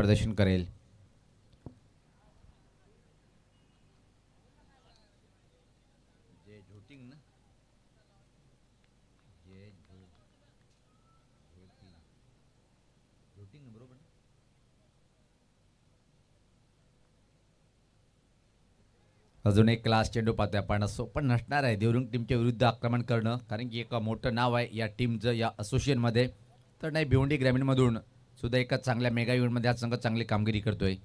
प्रदर्शन करेल. अजून एक क्लास चेंडू पाहतोय आपण. सोपं नसणार आहे देवरुंग टीमच्या विरुद्ध आक्रमण करणं, कारण की एक मोठं नाव आहे या टीमचं या असोसिएशनमध्ये. तर नाही, भिवंडी ग्रामीणमधून सुद्धा एका चांगल्या मेगा इव्हेंटमध्ये हा संघ चांगली कामगिरी करतोय.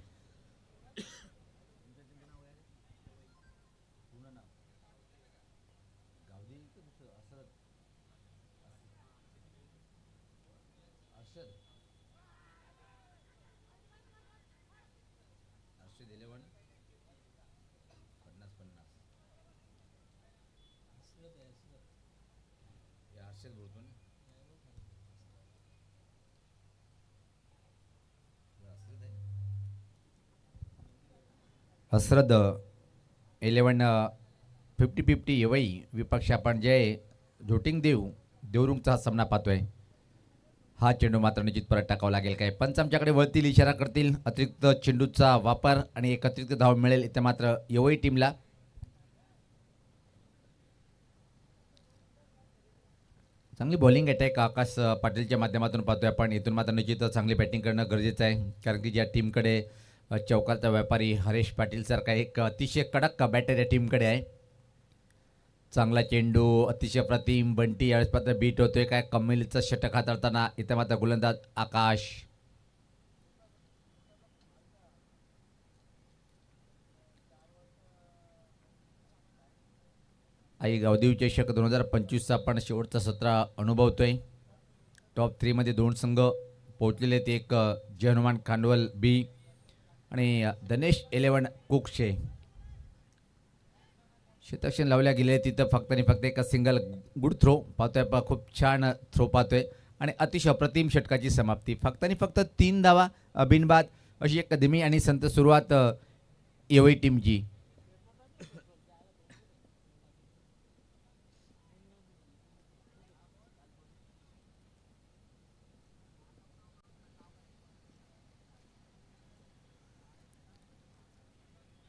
हसरत 11-50-50 येवई विपक्ष आपण जे झोटिंग देवरुंगचा हा सामना पाहतोय. हा चेंडू मात्र निश्चित परत टाकावा लागेल. काय पंच आमच्याकडे वळतील, इशारा करतील, अतिरिक्त चेंडूचा वापर आणि एक अतिरिक्त धाव मिळेल इथे मात्र येवई टीमला. चांगली बॉलिंग अटॅक आकाश पाटीलच्या माध्यमातून पाहतोय आपण. इथून मात्र निश्चित चांगली बॅटिंग करणं गरजेचं आहे, कारण की ज्या टीमकडे चौकारचा व्यापारी हरेश पाटील सारखा एक अतिशय कडक बॅटर या टीमकडे आहे. चांगला चेंडू, अतिशय प्रतिम. बंटी यावेळेस मात्र बीट होतोय. काय कमिलचं षटक हाताळताना इथे मात्र गोलंदाज आकाश. आई गावदेवी चषक 2025चा आपण शेवटचा 17 अनुभवतोय. टॉप 3 मध्ये 2 संघ पोहोचलेले ते एक जय हनुमान खांडवल बी आणि धनेश 11 कुकशे. शतक्षण लावल्या गेले तिथं फक्त आणि फक्त एक सिंगल गुड थ्रो पाहतोय. खूप छान थ्रो पाहतोय आणि अतिशय अप्रतिम षटकाची समाप्ती. फक्त आणि फक्त 3 धावा बिनबाद अशी एक धीमी आणि संत सुरुवात येवई टीमची.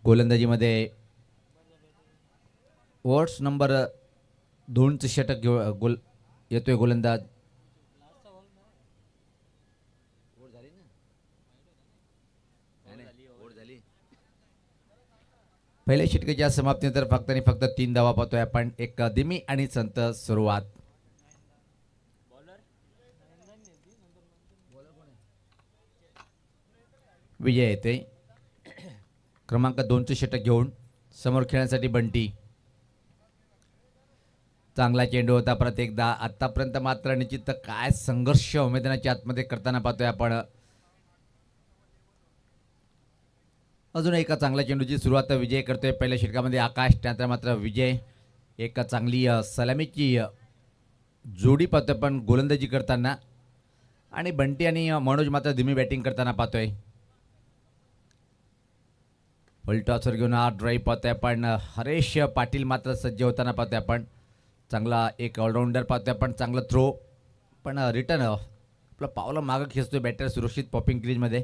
गोलंदाजीमध्ये ओव्हर्स नंबर 2चं षटक येतोय गोलंदाज. पहिल्या षटकाच्या समाप्तीनंतर फक्त आणि फक्त 3 धावा पाहतोय आपण. एक धीमी आणि संत सुरुवात. विजय येते क्रमांक 2चं षटक घेऊन. समोर खेळण्यासाठी बंटी. चांगला चेंडू होता परत एकदा. आतापर्यंत मात्र निश्चित काय संघर्ष मैदानाच्या आतमध्ये करताना पाहतोय आपण. अजून एका चांगल्या चेंडूची सुरुवात विजय करतोय पहिल्या षटकामध्ये आकाश. त्यानंतर मात्र विजय एक चांगली सलामीची जोडी पाहतोय पण गोलंदाजी करताना. आणि बंटी आणि मनोज मात्र धीमी बॅटिंग करताना पाहतोय. पलटॉसवर घेऊन हा ड्राईव्ह पाहतोय आपण. हरेश पाटील मात्र सज्ज होताना पाहतोय आपण. चांगला एक ऑलराऊंडर पाहतोय आपण. चांगलं थ्रो पण रिटर्न आपलं पावलं मागं खेचतोय बॅटर सुरक्षित पॉपिंग क्रीजमध्ये.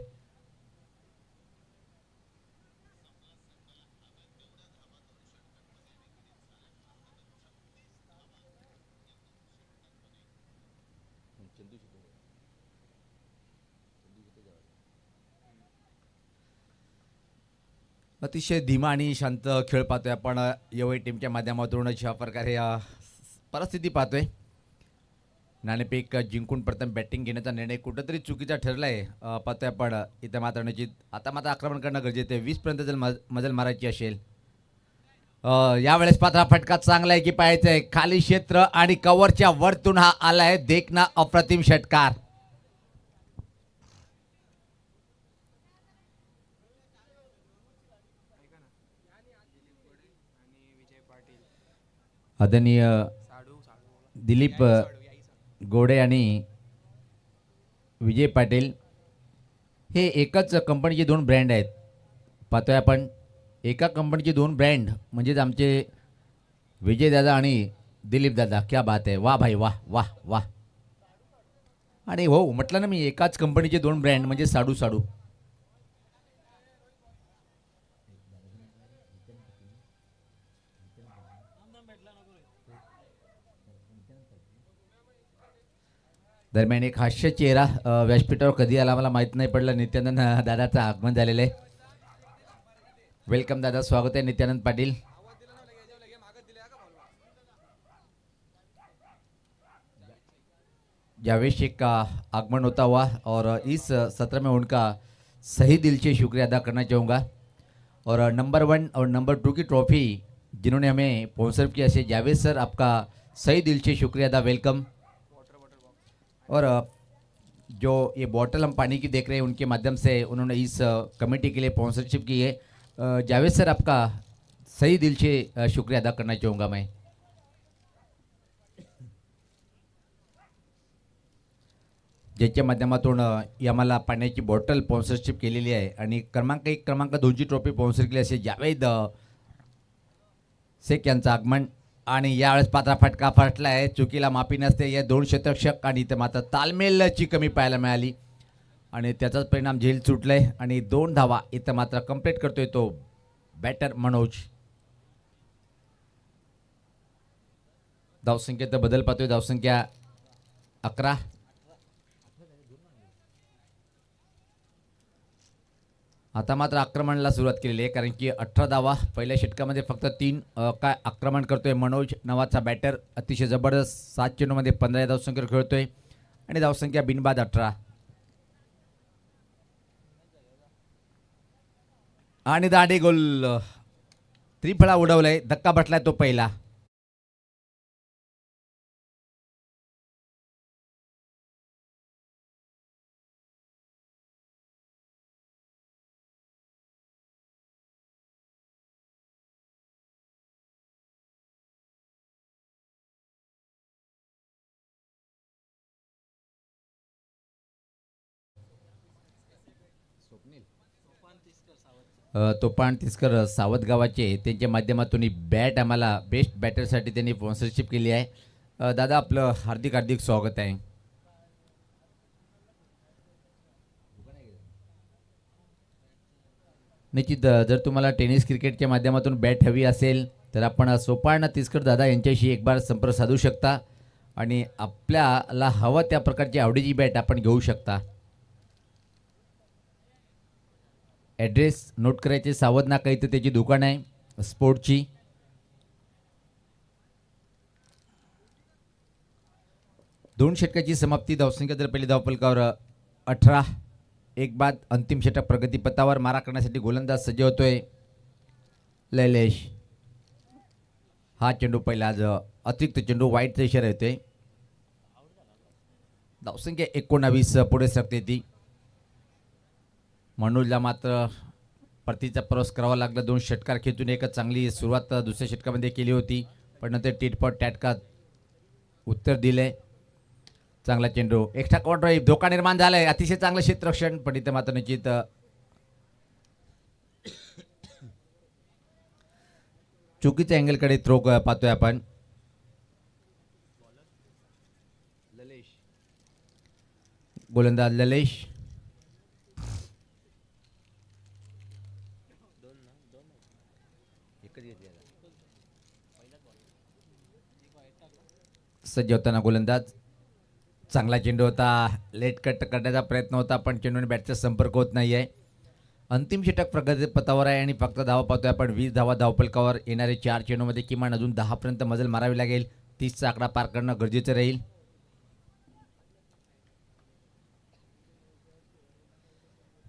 अतिशय धीमा आणि शांत खेळ पाहतोय आपण येवई टीमच्या माध्यमातून. अशा प्रकारे परिस्थिती पाहतोय. नाणेफेक जिंकून प्रथम बॅटिंग घेण्याचा निर्णय कुठंतरी चुकीचा ठरला आहे पाहतोय आपण. इथं मात्र निश्चित आता मात्र आक्रमण करणं गरजेचं आहे. 20 पर्यंत जर मजल मारायची असेल. यावेळेस पात्र फटका चांगला आहे की पाहायचं आहे. खाली क्षेत्र आणि कव्हरच्या वरतून हा आलाय देखना अप्रतिम षटकार. आदरणीय दिलीप गोडे आणि विजय पाटील हे एकाच कंपनीचे 2 ब्रँड आहेत पाहतोय आपण. एका कंपनीचे 2 ब्रँड म्हणजेच आमचे विजयदादा आणि दिलीपदादा. क्या बात आहे, वाह भाई वाह वाह वाह. आणि हो म्हटलं ना मी, एकाच कंपनीचे 2 ब्रँड म्हणजे साडू साडू. दरम्यान एक हास्य चेहरा व्यासपीठावर कधी आला मला माहीत नाही पडलं. नित्यानंद दादाचं आगमन झालेलं आहे. वेलकम दादा, स्वागत आहे नित्यानंद पाटील. जावेश एक आगमन होता हुआ और इस सत्र में उनका सही दिल से शुक्रिया अदा करना चाहूँगा. और नंबर 1 और नंबर 2 की ट्रॉफी जिन्होंने हमें स्पॉन्सर किया से जावेद सर, आपका सही दिल से शुक्रिया अदा, वेलकम. और जो ये बॉटल हम पानी की देख रहे हैं उनके माध्यम से उन्होंने इस कमेटी के लिए स्पॉन्सरशिप की है. जावेद सर, आपका सही दिल से शुक्रिया अदा करना चाहूँगा मैं. ज्याच्या माध्यमातून आम्हाला पाण्याची बॉटल स्पॉन्सरशिप केलेली आहे. आणि क्रमांक 1 क्रमांक 2ची ट्रॉफी स्पॉन्सर केली असे जावेद शेख यांचं आगमन. आणि यावेळेस पात्रा फटका फटला आहे, चुकीला माफी नसते. या 2 शतक आणि इथं मात्र तालमेलची कमी पाहायला मिळाली आणि त्याचाच परिणाम झेल सुटलाय. आणि 2 धावा इथं मात्र कंप्लीट करतोय तो बॅटर मनोज. धावसंख्येत बदल पाहतोय, धावसंख्या 11. आता मात्र आक्रमणाला सुरुवात केलेली आहे, कारण की 18 धावा पहिल्या षटकामध्ये फक्त 3 काय आक्रमण करतोय मनोज नावाचा बॅटर. अतिशय जबरदस्त 7 चेंडूमध्ये 15 धावसंख्येवर खेळतोय आणि धावसंख्या बिनबाद 18. आणि दाढी गोल त्रिफळा उडवलाय, धक्का बसलाय तो पहिला. तोफान तिसकर सावत गावाचे, त्यांच्या माध्यमातून ही बॅट आम्हाला बेस्ट बॅटरसाठी त्यांनी स्पॉन्सरशिप केली आहे. दादा, आपलं हार्दिक हार्दिक स्वागत आहे. निश्चित जर तुम्हाला टेनिस क्रिकेटच्या माध्यमातून बॅट हवी असेल तर आपण सोपान तिसकर दादा यांच्याशी एक बार संपर्क साधू शकता आणि आपल्याला हवं त्या प्रकारची आवडीची बॅट आपण घेऊ शकता. ॲड्रेस नोट करायचे, सावध नाका इथं त्याची दुकान आहे स्पोर्टची. दोन षटकाची समाप्ती. धावसंख्या जर पहिली धावफलकावर 18. एक बाद. अंतिम षटक प्रगतीपथावर. मारा करण्यासाठी गोलंदाज सज्ज होतोय लैलेश. हा चेंडू पहिला आज अतिरिक्त चेंडू वाईटचा इशारा येतोय. धावसंख्या 19 पुढे सरकते ती. मनोजला मात्र परतीचा प्रवास करावा लागला. 2 षटकार खेचून एक चांगली सुरुवात दुसऱ्या षटकामध्ये केली होती, पण नंतर टिटपॉट टॅटका उत्तर दिले. चांगला चेंडू, एक्स्ट्रा कॉन्ट्राईव्ह, धोका निर्माण झालाय. अतिशय चांगलं क्षेत्ररक्षण, पण इथे मात्र निश्चित चुकीच्या अँगलकडे थ्रो पाहतोय आपण. गोलंदाज ललेश. सज्ज होताना गोलंदाज. चांगला चेंडू होता, लेट कट करण्याचा प्रयत्न होता, पण चेंडूने बॅटचा संपर्क होत नाही आहे. अंतिम षटक प्रगतीपथावर आहे आणि फक्त धावा पाहतोय आपण 20 धावा धावफलकावर. येणारे 4 चेंडूमध्ये किमान अजून 10 पर्यंत मजल मारावी लागेल. 30चा आकडा पार करणं गरजेचं राहील.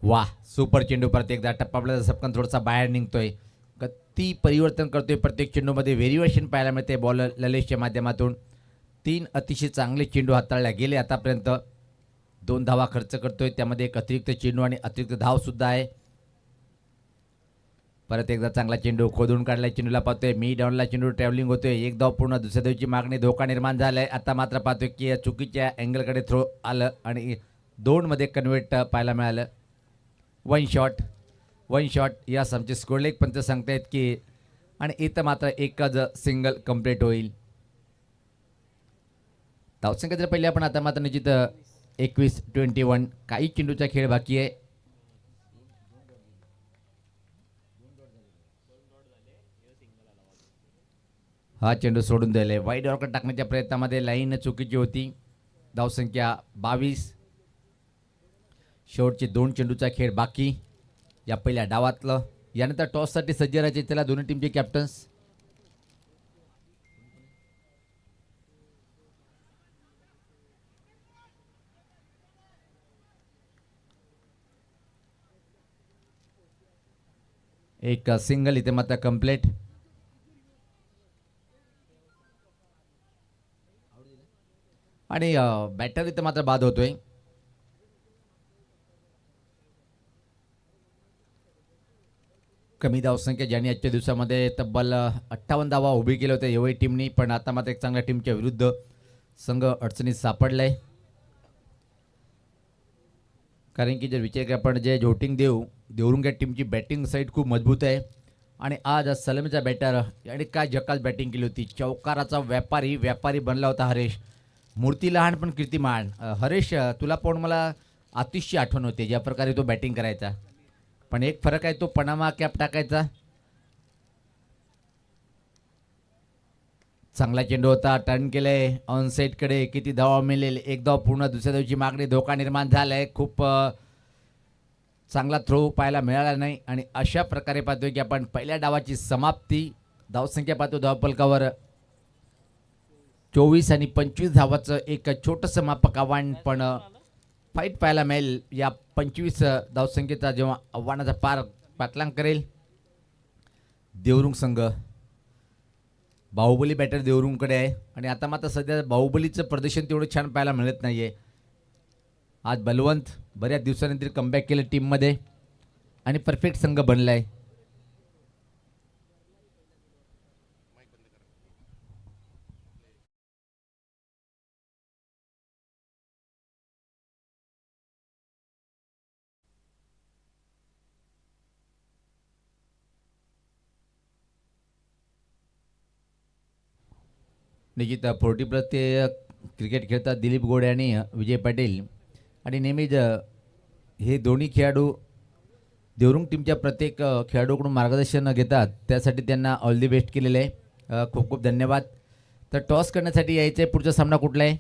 वाह, सुपर चेंडू. परत एकदा टप्पापला सपकन थोडासा बाहेर निघतोय. गती परिवर्तन करतोय प्रत्येक चेंडूमध्ये. व्हेरिएशन पाहायला मिळते बॉलर ललेशच्या माध्यमातून. 3 अतिशय चांगले चेंडू हाताळल्या गेले आतापर्यंत. 2 धावा खर्च करतोय, त्यामध्ये एक अतिरिक्त चेंडू आणि अतिरिक्त धाव सुद्धा आहे. परत एकदा चांगला चेंडू खोदून काढलाय. चेंडूला पाहतोय मी डाऊनला, चेंडू ट्रॅव्हलिंग होतोय. 1 धाव पूर्ण. दुसऱ्या धावची मागणी. धोका निर्माण झालाय. आता मात्र पाहतोय की चुकीच्या अँगलकडे थ्रो आलं आणि 2 मध्ये कन्व्हर्ट पाहायला मिळालं. 1 शॉट यास आमचे स्कोरलेग पंच सांगतायत की, आणि इथं मात्र एकच सिंगल कंप्लीट होईल. धावसंख्या जर पहिले आपण आता मात्र निश्चित 21-21. काही चेंडूचा खेळ बाकी आहे. हा चेंडू सोडून दिलाय. वाईड ऑर्कर टाकण्याच्या प्रयत्नामध्ये लाईन चुकीची होती. धावसंख्या 22. शेवटचे 2 चेंडूचा खेळ बाकी या पहिल्या डावातलं. यानंतर टॉससाठी सज्ज राहायचे त्याला दोन्ही टीमचे कॅप्टन्स. एक सिंगल इथे मात्र कंप्लीट. आणि बॅटर इथे मात्र बाद होतोय. कमी धावसंख्या ज्यांनी आजच्या दिवसामध्ये तब्बल 58 धावा उभी केल्या होत्या एवढी टीमनी, पण आता मात्र एक चांगल्या टीमच्या विरुद्ध संघ अडचणीत सापडलाय. कारण की जर विचार केला आपण जे झोटिंग देवरुंग या टीमची बॅटिंग साईड खूप मजबूत आहे. आणि आज सलमीचा बॅटर आणि काय जकाल बॅटिंग केली होती. चौकाराचा व्यापारी बनला होता हरेश. मूर्ती लहान पण कीर्तिमान. हरेश तुला पण मला आतिशची आठवण होते ज्या प्रकारे तो बॅटिंग करायचा. पण एक फरक आहे तो पनामा कॅप टाकायचा. चांगला चेंडू होता. टर्न केलंय ऑन साईडकडे. किती धावा मिळेल. एक धाव पूर्ण. दुसऱ्या दिवशी मागणी. धोका निर्माण झालाय. खूप चांगला थ्रो पाहायला मिळाला नाही. आणि अशा प्रकारे पाहतोय की आपण पहिल्या डावाची समाप्ती. धावसंख्या पाहतो धावफलकावर 24 आणि 25 धावाचं एक छोटंसं मापक आव्हान. पण फाईट पाहायला मिळेल या 25 धावसंख्येचा जेव्हा आव्हानाचा पाठलाग करेल देवरुंग संघ. बाहुबली बॅटर देवरुंगकडे आहे. आणि आता मात्र सध्या बाहुबलीचं प्रदर्शन तेवढं छान पाहायला मिळत नाहीये. आज बलवंत बऱ्याच दिवसानंतर कमबॅक केलं टीममध्ये आणि परफेक्ट संघ बनलाय. निश्चित 40+ ते क्रिकेट खेळतात दिलीप गोडे आणि विजय पाटील. आणि नेहमीच हे दोन्ही खेळाडू देवरुंग टीमच्या प्रत्येक खेळाडूकडून मार्गदर्शन घेतात. त्यासाठी त्यांना ऑल दी बेस्ट केलेलं आहे. खूप खूप धन्यवाद. तर टॉस करण्यासाठी यायचं आहे. पुढचा सामना कुठला आहे.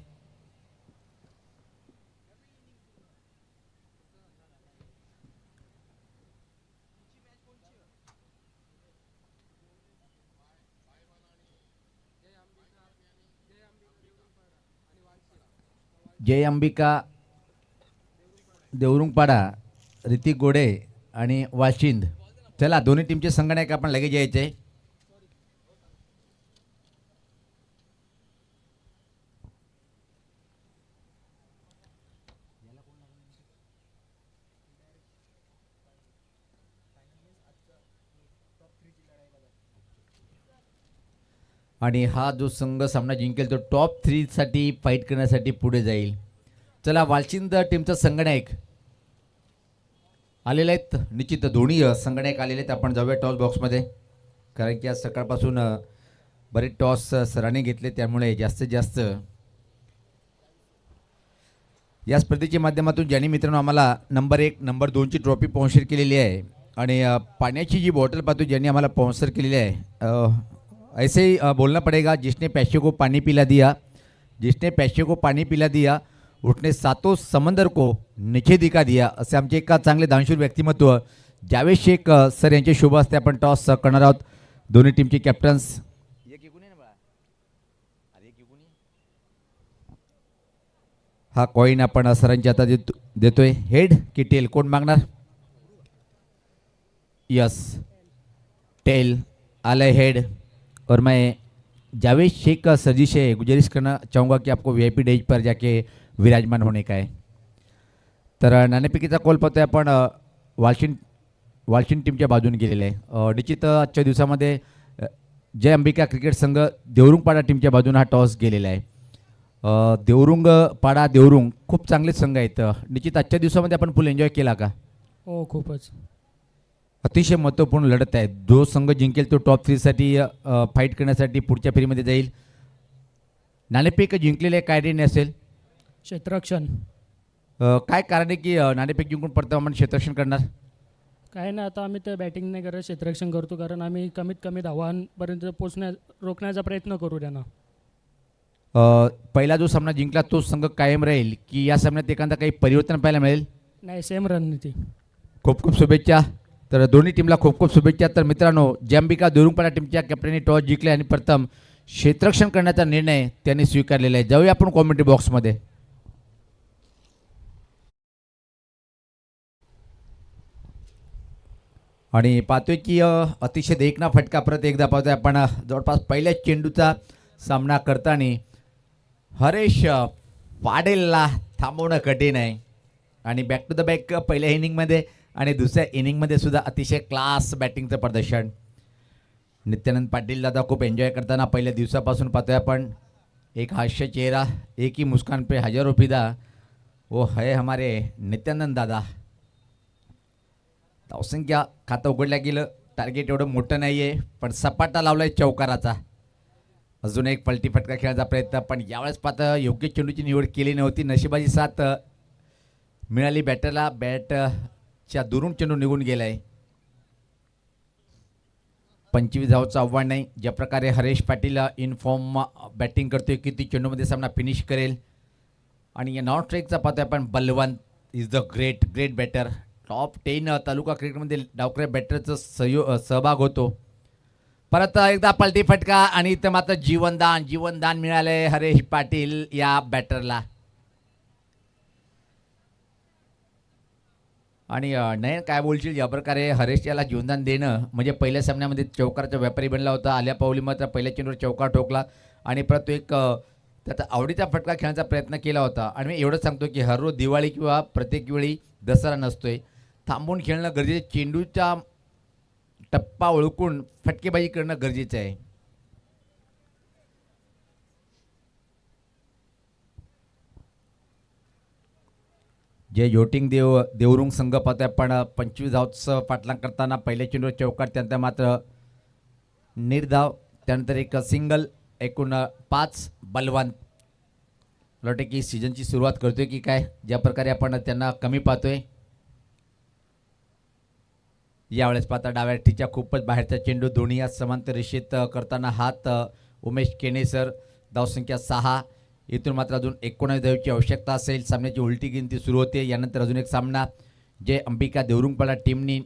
जय अंबिका देवरुंगपाडा, ऋतिक गोडे आणि वाशिंद. चला दोन्ही टीमचे संगणक आपण लगेच यायचे. आणि हा जो संघ सामना जिंकेल तो टॉप 3 साठी फाईट करण्यासाठी पुढे जाईल. चला वाशिंद टीमचा संगणक आलेले आहेत. निश्चित दोन्ही संगणक आलेले आहेत. आपण जाऊया टॉस बॉक्समध्ये. कारण की आज सकाळपासून बरेच टॉस सरांनी घेतले त्यामुळे जास्तीत जास्त या स्पर्धेच्या माध्यमातून ज्यांनी मित्रांनो आम्हाला नंबर 1 नंबर 2ची ट्रॉफी स्पॉन्सर केलेली आहे. आणि पाण्याची जी बॉटल पाहतो ज्यांनी आम्हाला स्पॉन्सर केलेली आहे. ऐसे ही बोलना पड़ेगा. जिसने प्यासे को पानी पिला दिया, जिसने प्यासे को पानी पिला दिया, उसने सातों समंदर को नीचे दिखा दिया. असे आमचे एक चांगले दानशूर व्यक्तिमत्व जावेद शेख सर यांचे शुभ हस्ते आपण टॉस करणार आहोत. दोन्ही टीमचे कॅप्टन्स. हा कॉइन आपण सरांच्या हातात देतोय. हेड की टेल कोण मागणार. यस टेल आलय हेड. और मैं जावेद शेख का सर जी से गुजारिश करना चाहूँगा कि आपको VIP डेज पर जाके विराजमान होने का है. तर नाणेफेकीचा कॉल पाहतोय आपण वाशिंद टीमच्या बाजूने गेलेला आहे. निश्चित आजच्या दिवसामध्ये जय अंबिका क्रिकेट संघ देवरुंगपाडा टीमच्या बाजूने हा टॉस गेलेला आहे. देवरुंग खूप चांगले संघ आहेत. निश्चित आजच्या दिवसामध्ये आपण फुल एन्जॉय केला का. हो खूपच. अतिशय महत्त्वपूर्ण लढत आहे. जो संघ जिंकेल तो टॉप 3 साठी फाईट करण्यासाठी पुढच्या फेरीमध्ये जाईल. नाणेफेक जिंकलेले काय रेने असेल. क्षेत्ररक्षण. काय कारण आहे की नाणेफेक जिंकून परत आपण क्षेत्ररक्षण करणार. काय नाही आता आम्ही ते बॅटिंग नाही करत क्षेत्ररक्षण करतो. कारण आम्ही कमीत कमी धावांपर्यंत रोखण्याचा प्रयत्न करू त्यांना. पहिला जो सामना जिंकला तो संघ कायम राहील की या सामन्यात एखादा काही परिवर्तन पाहायला मिळेल? नाही, सेम रणनीती. खूप खूप शुभेच्छा. तर दोन्ही टीमला खूप खूप शुभेच्छा. तर मित्रांनो, जंबिका देवरुंगपाडा टीमच्या कॅप्टनने टॉस जिंकले आणि प्रथम क्षेत्ररक्षण करण्याचा निर्णय त्यांनी स्वीकारलेला आहे. जाऊया आपण कॉमेंट्री बॉक्समध्ये. आणि पाहतोय की अतिशय देखणा फटका परत एकदा पाहतोय आपण. जवळपास पहिल्याच चेंडूचा सामना करताना हरेश पाडेलला थांबवणं कठीण आहे. आणि बॅक टू द बॅक पहिल्या इनिंगमध्ये आणि दुसऱ्या इनिंगमध्ये सुद्धा अतिशय क्लास बॅटिंगचं प्रदर्शन. नित्यानंद पाटील दादा खूप एन्जॉय करताना पहिल्या दिवसापासून पाहतोय आपण. एक हास्य चेहरा, एक ही मुस्कान पे हजारों फिदा, वो है हमारे नित्यानंद दादा. धावसंख्या खातं उघडल्या गेलं. टार्गेट एवढं मोठं नाही आहे, पण सपाटा लावलाय चौकाराचा. अजून एक पलटी फटका खेळण्याचा प्रयत्न, पण यावेळेस पाहता योग्य चेंडूची निवड केली नव्हती. नशिबाची साथ मिळाली बॅटरला. बॅटच्या दुरून चेंडू निघून गेलाय. 25 धावचं आव्हान नाही. ज्या प्रकारे हरेश पाटील इनफॉर्म बॅटिंग करतोय, किती चेंडूमध्ये सामना फिनिश करेल. आणि या नॉन स्ट्राईकचा पाहतोय आपण. Balwant is the great great batter. Top 10 taluka क्रिकेटमध्ये डावकऱ्या बॅटरचा सहभाग होतो. परत एकदा पलटी फटका आणि इथं मात्र जीवनदान मिळालंय हरेश पाटील या बॅटरला. आणि नयन काय बोलशील या प्रकारे हरेश याला जीवनदान देणं म्हणजे पहिल्या सामन्यामध्ये चौकाराचा व्यापारी बनला होता. आल्या पावली मात्र पहिल्या चेंडूवर चौकार ठोकला आणि परत तो एक त्याचा आवडीचा फटका खेळण्याचा प्रयत्न केला होता. आणि मी एवढंच सांगतो की हर रोज दिवाळी किंवा प्रत्येक वेळी दसरा नसतोय. थांबून खेळणं गरजेचं. चेंडूचा टप्पा ओळखून फटकेबाजी करणं गरजेचं आहे. जे योटिंग देवरुंग संघ पाहतोय आपण. 25 धावचं पाठलाग करताना पहिल्या चेंडूवर चौकार, त्यानंतर मात्र निर्धाव, त्यानंतर एक सिंगल, एकूण 5 बलवंत. वाटते की सीझनची सुरुवात करतोय की काय, ज्या प्रकारे आपण त्यांना कमी पाहतोय. यावेळेस पाहता डाव्या टीच्या खूपच बाहेरचा चेंडू. दोन्ही या समांतर रेषेत करताना हात उमेश केनेसर. धावसंख्या 6. इथून मात्र अजून 19 धावेची आवश्यकता असेल. सामन्याची उलटी गिनती सुरू होते. यानंतर अजून एक सामना जे अंबिका देवरुंगपाडा टीमनी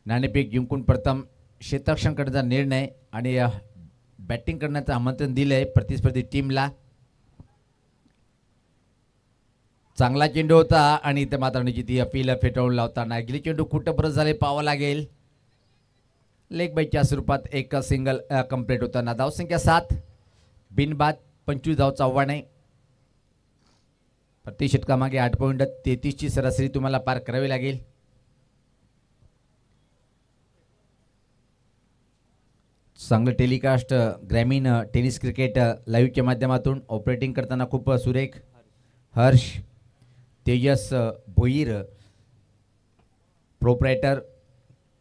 नाणेफेक जिंकून प्रथम क्षेत्ररक्षण करण्याचा निर्णय आणि बॅटिंग करण्याचं आमंत्रण दिलं आहे प्रतिस्पर्धी टीमला. चांगला चेंडू होता आणि इथे मात्र निश्चित अपील फेटाळून लावताना गिली चेंडू कुठं परत झाले पाहावं लागेल. लेग बाईच्या स्वरूपात एक सिंगल कंप्लीट होताना. धावसंख्या 7. बिनबाद 25 धावचं आव्हान आहे. प्रति षटकामागे 8.33ची सरासरी तुम्हाला पार करावी लागेल. चांगलं टेलिकास्ट ग्रामीण टेनिस क्रिकेट लाईव्हच्या माध्यमातून ऑपरेटिंग करताना खूप सुरेख हर्ष, तेजस भोईर, प्रोप्रायटर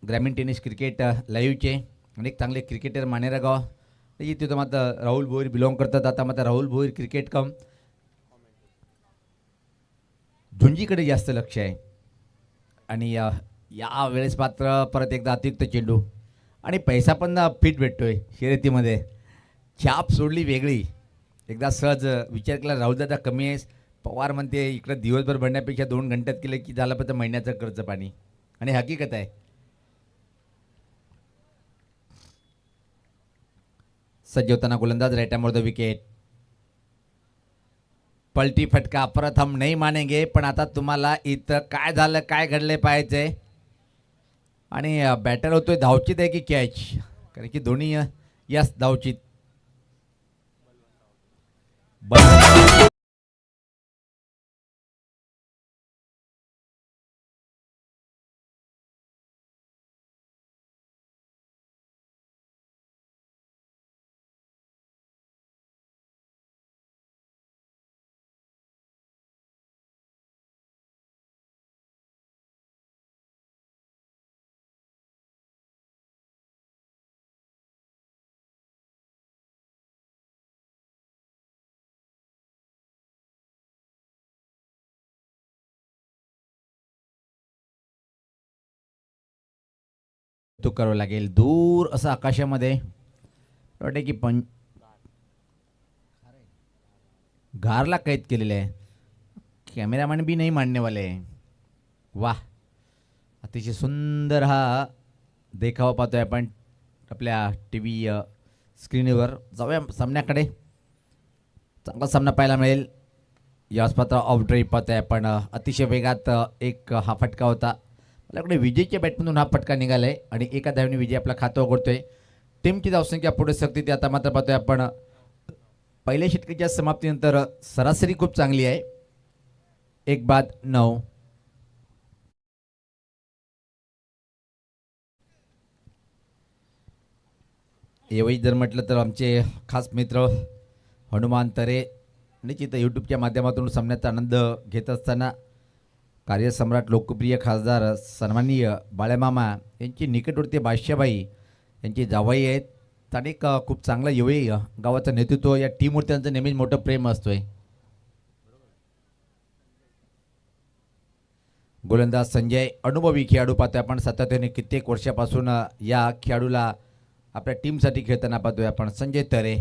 ग्रामीण टेनिस क्रिकेट लाईव्हचे अनेक चांगले क्रिकेटर मानेरा गाव. तिथं मात्र राहुल भोईर बिलॉंग करतात. आता मात्र राहुल भोईर क्रिकेट कम झुंजीकडे जास्त लक्ष आहे. आणि या वेळेस मात्र परत एकदा अतिरिक्त चेंडू आणि पैसा पण फिट भेटतोय शर्यतीमध्ये. छाप सोडली वेगळी. एकदा सहज विचार केला राहुलदादा कमी आहे. पवार म्हणते इकडं दिवसभर भरण्यापेक्षा 2 घंट्यात केलं की झालं पण महिन्याचं खर्च पाणी. आणि हकीकत आहे. सज्ज होताना गोलंदाज राईट मोर द विकेट. पलटी फटका. परत हम नाही मानेंगे. पण आता तुम्हाला इथं काय झालं काय घडले पाहायचंय. आणि बॅटर होतोय धावचित आहे की कॅच, कारण की दोन्ही यस धावचित. तो करावं लागेल. दूर असं आकाशामध्ये वाटते की घारला कैद केलेले आहे. कॅमेरामॅन बी नाही मांडणेवाले. वाह, अतिशय सुंदर हा देखावा पाहतोय आपण आपल्या टी व्ही स्क्रीनवर. जाऊया सामन्याकडे. चांगला सामना पाहायला मिळेल. याच पात्र ऑफ ड्राईव्ह पाहतोय आपण. अतिशय वेगात एक हा फटका होता. आपल्याकडे विजयच्या बॅटमधून हा फटका निघाला आहे आणि एका धावेने विजय आपला खातं उघडतोय. टीमची धावसंख्या पुढे सरते ते आता मात्र पाहतोय आपण. पहिल्या षटकाच्या समाप्तीनंतर सरासरी खूप चांगली आहे. 1-9. यावेळी जर म्हटलं तर आमचे खास मित्र हनुमान तरे निश्चित यूट्यूबच्या माध्यमातून सामन्याचा आनंद घेत असताना कार्यसम्राट लोकप्रिय खासदार सन्माननीय बाळेमामा यांची निकटवर्ती बादशाबाई यांची जावई आहेत आणि एक खूप चांगलं यावेळी गावाचं नेतृत्व या टीमवर त्यांचं नेहमीच मोठं प्रेम असतोय. गोलंदाज संजय अनुभवी खेळाडू पाहतोय आपण. सातत्याने कित्येक वर्षापासून या खेळाडूला आपल्या टीमसाठी खेळताना पाहतोय आपण. संजय तरे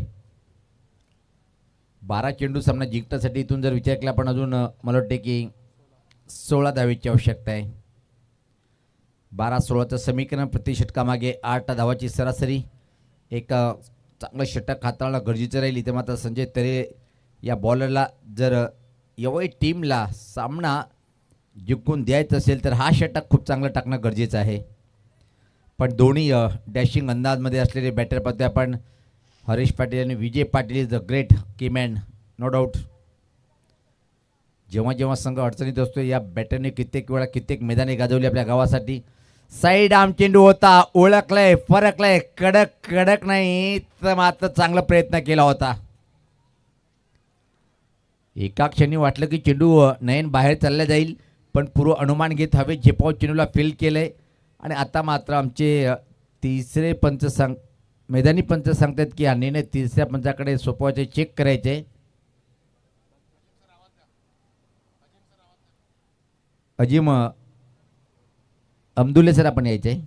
12 चेंडू सामना जिंकण्यासाठी इथून जर विचार केला आपण अजून मला वाटते की 16 धावेची आवश्यकता आहे. 12-16चं समीकरण. प्रति षटकामागे 8 धावाची सरासरी. एक चांगलं षटक हाताळणं गरजेचं राहील. इथे मात्र संजय तरे या बॉलरला जर यावेळी टीमला सामना जिंकून द्यायचं असेल तर हा षटक खूप चांगलं टाकणं गरजेचं आहे. पण दोन्ही डॅशिंग अंदाजमध्ये असलेले बॅटर पाहतोय आपण. हरीश पाटील आणि Vijay Patil is the great keyman, no doubt. जेव्हा जेव्हा संघ अडचणीत असतो या बॅटरने कित्येक वेळा कित्येक मैदाने गाजवली आपल्या गावासाठी. साईड आम चेंडू होता, ओळखलंय, फरकलंय, कडक कडक नाही तर मात्र चांगला प्रयत्न केला होता. एका क्षणी वाटलं की चेंडू नयन बाहेर चालला जाईल पण पूर्व अनुमान घेत हवे झेपाव चेंडूला फील्ड केलंय. आणि आता मात्र आमचे तिसरे पंच मैदानी पंच सांगतात की हा निर्णय तिसऱ्या पंचाकडे सोपवायचे, चेक करायचे. अजिम अमदुल्ले सर आपण यायचे.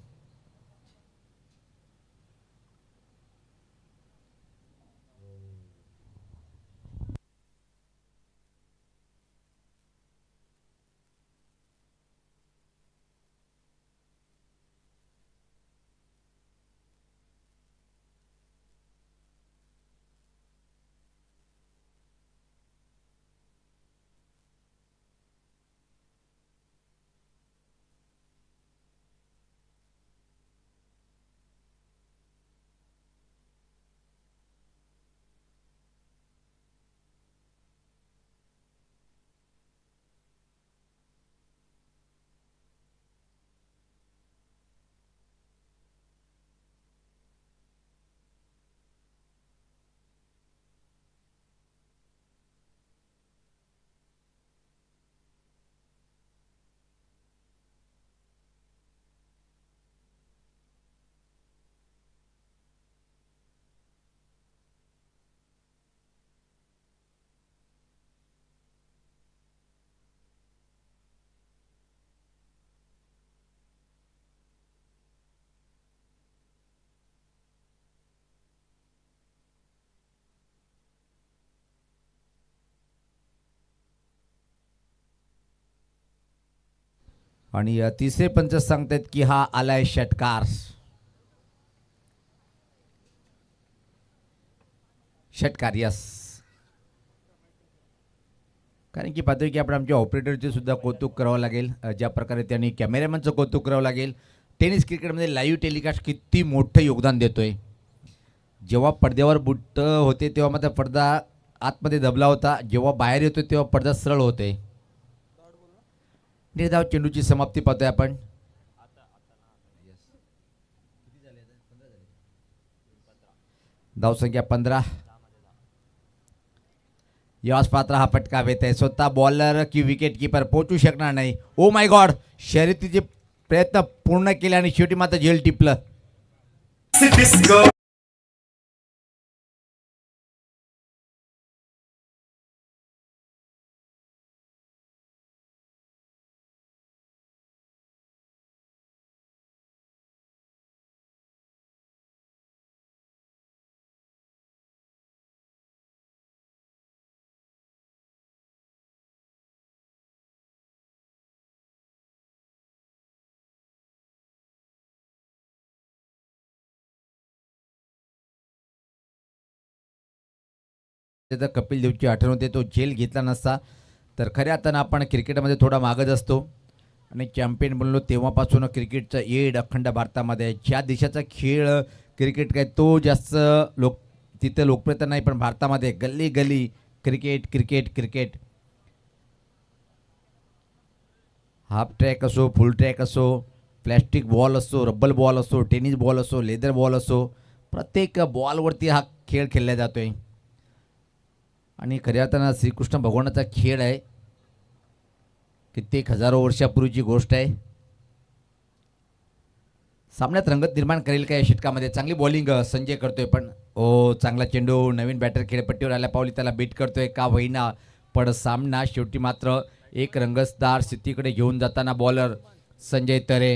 आणि तिसरे पंच सांगतात की हा आलाय षटकार. षटकार, यस. कारण की पाहतोय की आपण आमच्या ऑपरेटरचे सुद्धा कौतुक करावं लागेल. ज्या प्रकारे त्यांनी कॅमेरामॅनचं कौतुक करावं लागेल. टेनिस क्रिकेटमध्ये लाईव्ह टेलिकास्ट किती मोठं योगदान देतोय. जेव्हा पडद्यावर बुट्ट होते तेव्हा मात्र पडदा आतमध्ये दबला होता, जेव्हा बाहेर येतो तेव्हा पडदा सरळ होते. निर्धाव चेंडूची समाप्ती पाहतोय आपण. धावसंख्या 15. यास पात्र हा फटका येत आहे. स्वतः बॉलर की विकेट किपर पोहोचू शकणार नाही. ओ माय गॉड, शर्यतीचे प्रयत्न पूर्ण केले आणि शेवटी मात्र झेल टिपलं. तर कपिल देवची आठवण होते. तो झेल घेतला नसता तर खऱ्या अर्थानं आपण क्रिकेटमध्ये थोडा मागच असतो. आणि चॅम्पियन बनलो तेव्हापासून क्रिकेटचं येड अखंड भारतामध्ये आहे. ज्या देशाचा खेळ क्रिकेट काय तो जास्त तिथे लोकप्रियता नाही, पण भारतामध्ये गल्ली गल्ली cricket cricket cricket. Half track असो, फुल ट्रॅक असो, प्लॅस्टिक बॉल असो, रब्बल बॉल असो, टेनिस बॉल असो, लेदर बॉल असो, प्रत्येक बॉलवरती हा खेळ खेळला जातो आहे. आणि खऱ्या अर्थानं श्रीकृष्ण भगवानाचा खेळ आहे. कित्येक हजारो वर्षापूर्वीची गोष्ट आहे. सामन्यात रंगत निर्माण करेल का या षटकामध्ये. चांगली बॉलिंग संजय करतोय, पण चांगला चेंडू नवीन बॅटर खेळपट्टीवर आल्या पावली त्याला बीट करतोय का होईना, पण सामना शेवटी मात्र एक रंगतदार स्थितीकडे घेऊन जाताना बॉलर संजय तरे.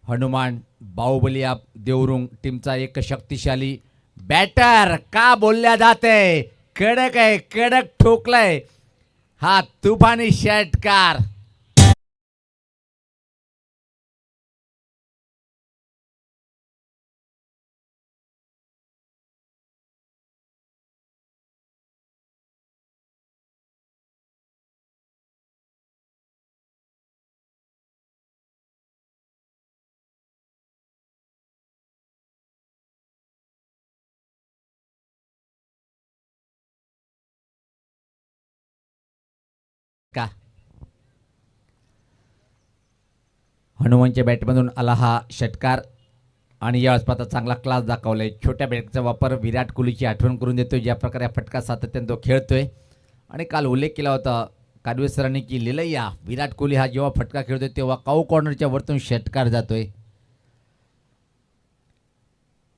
हनुमान बाहुबली या देवरुंग टीमचा एक शक्तिशाली बॅटर का बोलल्या जाते. कडक आहे, कडक ठोकलाय हा तुफानी षटकार. का हनुमानच्या बॅटमधून आला हा षटकार. आणि या आता चांगला क्लास दाखवलाय. छोट्या बॅटचा वापर विराट कोहलीची आठवण करून देतोय. ज्या प्रकारे फटका सातत्याने तो खेळतोय. आणि काल उल्लेख केला होता कादवे सरांनी की लिलैया विराट कोहली हा जेव्हा फटका खेळतोय तेव्हा काऊ कॉर्नरच्या वरतून षटकार जातोय.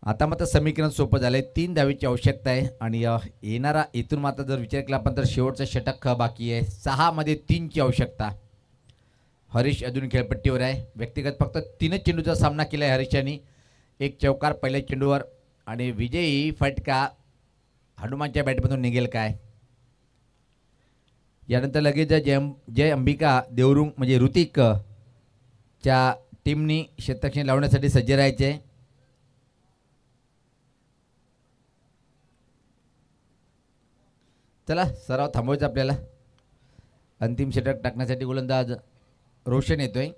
आता मात्र समीकरण सोपं झालंय. 3 धावेची आवश्यकता आहे. आणि येणारा इथून मात्र जर विचार केला आपण तर शेवटचा षटक बाकी आहे. 6 मध्ये 3ची आवश्यकता. हरीश अजून खेळपट्टीवर आहे. व्यक्तिगत फक्त 3च चेंडूचा सामना केला आहे हरीश यांनी. एक चौकार पहिल्या चेंडूवर. आणि विजयी फटका हनुमानच्या बॅटमधून निघेल काय. यानंतर लगेच जय अंबिका देवरुंग म्हणजे ऋतिक च्या टीमनी शतक्षणी लावण्यासाठी सज्ज राहायचे. चला सराव थांबवायचा आपल्याला. अंतिम षटक टाकण्यासाठी गोलंदाज रोशन येतोय.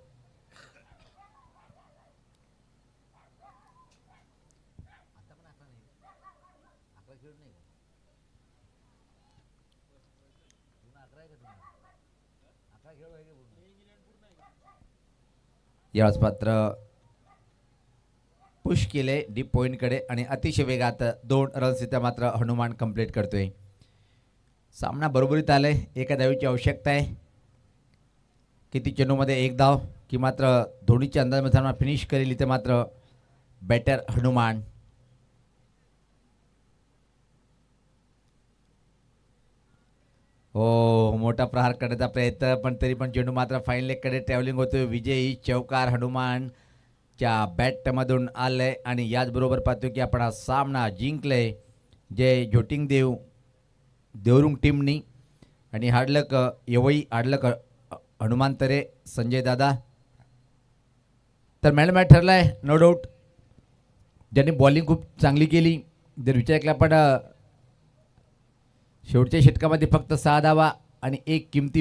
यावेळेस पात्र पुश केले डीप पॉईंटकडे आणि अतिशय वेगात 2 रन्स इथं मात्र हनुमान कंप्लीट करतोय. सामना बरोबरीत आलाय. एका धावेची आवश्यकता आहे. किती चेंडूमध्ये 1 धाव की मात्र धोनीच्या अंदाजामध्ये सामना फिनिश करेल इथे मात्र बॅटर हनुमान. मोठा प्रहार करण्याचा प्रयत्न, पण तरी पण चेंडू मात्र फाईन लेगकडे ट्रॅव्हलिंग होतोय. विजयी चौकार हनुमानच्या बॅटमधून आलंय. आणि याचबरोबर पाहतो की आपण हा सामना जिंकलाय जे झोटिंग देवरुंग टीमनी. आणि हाडलक यवई हाडलक हनुमान तरे संजय दादा. तर मॅच ठरलाय नो डाऊट. ज्यांनी बॉलिंग खूप चांगली केली. जर विचार केला आपण शेवटच्या षटकामध्ये फक्त 6 धावा आणि एक किमती